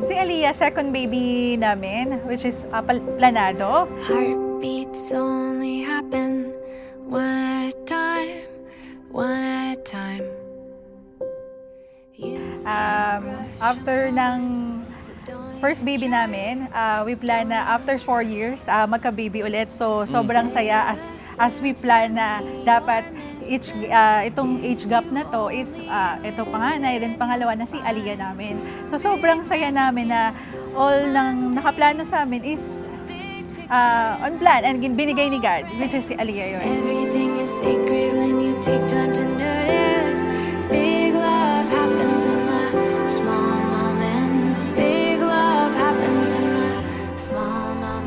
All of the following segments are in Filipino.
Si Aliyah, second baby namin, which is planado. Heartbeats only happen one at a time, one at a time. After ng first baby namin, we plan na after 4 years, magka-baby ulit. So, sobrang saya as we plan na dapat itong age gap na to is ito panganay, then pangalawa na si Aliyah namin. So, sobrang saya namin na all ng nakaplano sa amin is on plan and binigay ni God, which is si Aliyah yun. Everything is sacred when you take time to notice. Big love happens in the small moments. Big love happens in the small moments.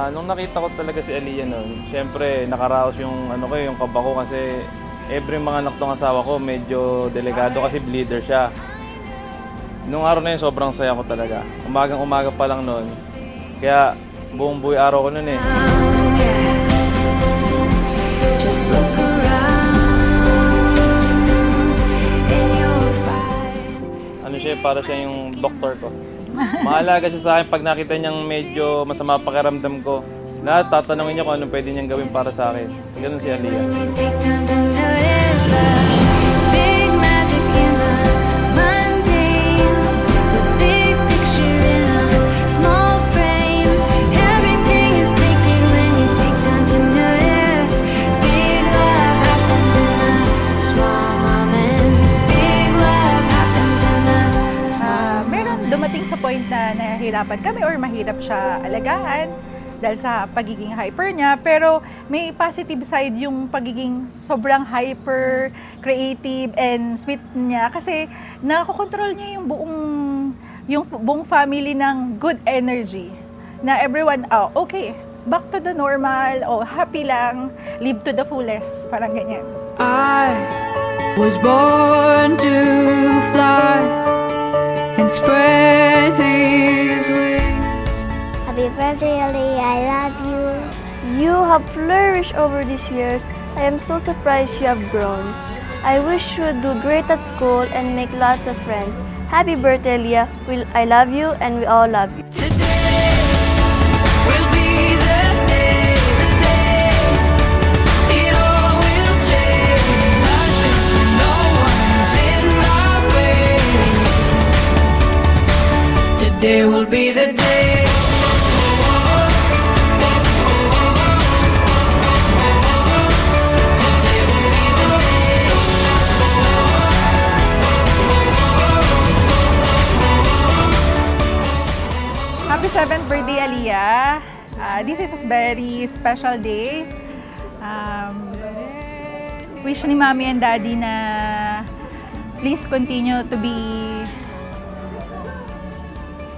Nung nakita ko talaga si Aliyah noon, syempre nakaraos yung yung kaba ko kasi every mga anak tong asawa ko medyo delikado kasi bleeder siya. Nung araw na yun sobrang saya ko talaga. Umagang-umaga pa lang noon. Kaya buong buhay araw ko noon eh. Just look around and you'll find. Para siya yung doktor ko. Maalaga siya sa akin pag nakita niyang medyo masama pakiramdam ko. Lahat tatanungin niya kung anong pwede niyang gawin para sa akin. Ganun si Aliyah. When you take time to notice the big magic in the mundane, the big picture in a small frame. Everything is sacred when you take time to notice. Big love happens in the small moments. Big love happens in the small Meron moments. dumating sa point na nahihirapan kami or mahirap siya alagaan dahil sa pagiging hyper niya. Pero may positive side yung pagiging sobrang hyper, creative, and sweet niya. Kasi nakokontrol niya yung buong family ng good energy. Na everyone, okay, back to the normal, happy lang, live to the fullest. Parang ganyan. I was born to fly and spread these wings. Happy birthday, Ali. I love you. You have flourished over these years. I am so surprised you have grown. I wish you would do great at school and make lots of friends. Happy birthday, Leah. I love you and we all love you. Today will be the day, it all will take nothing, no one's in my way. Today will be the day. Today will be the day. Happy 7th birthday, Aliyah. This is a very special day. Wish ni Mommy and Daddy na please continue to be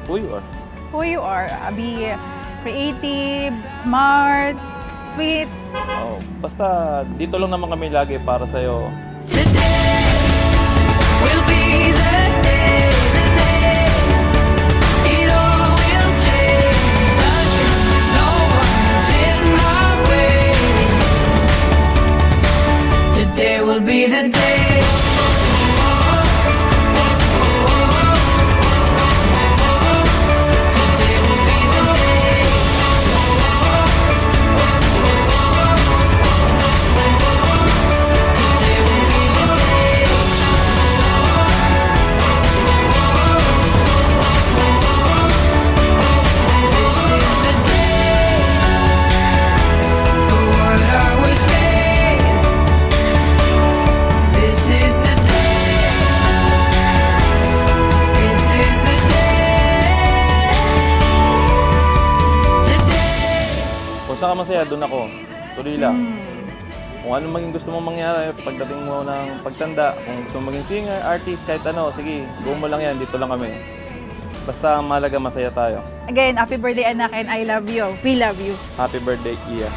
Who you are? who you are. Be creative, smart, sweet. Basta dito lang naman kami lagi para sa'yo. Today will be the day, it all will take nothing, no one's in my way. Today will be the day. Today will be the day. Today will be the day. This is the day for what I was made. This is the day. This is the day. Today. Kung saan ka masaya, doon ako. Tuloy lang. Kung ano maging gusto mong mangyari pagdating mo ng pagtanda, kung gusto mong maging singer, artist, kahit ano, sige, go mo lang yan, dito lang kami. Basta ang mahalaga masaya tayo. Again, happy birthday anak and I love you. We love you. Happy birthday, Iya.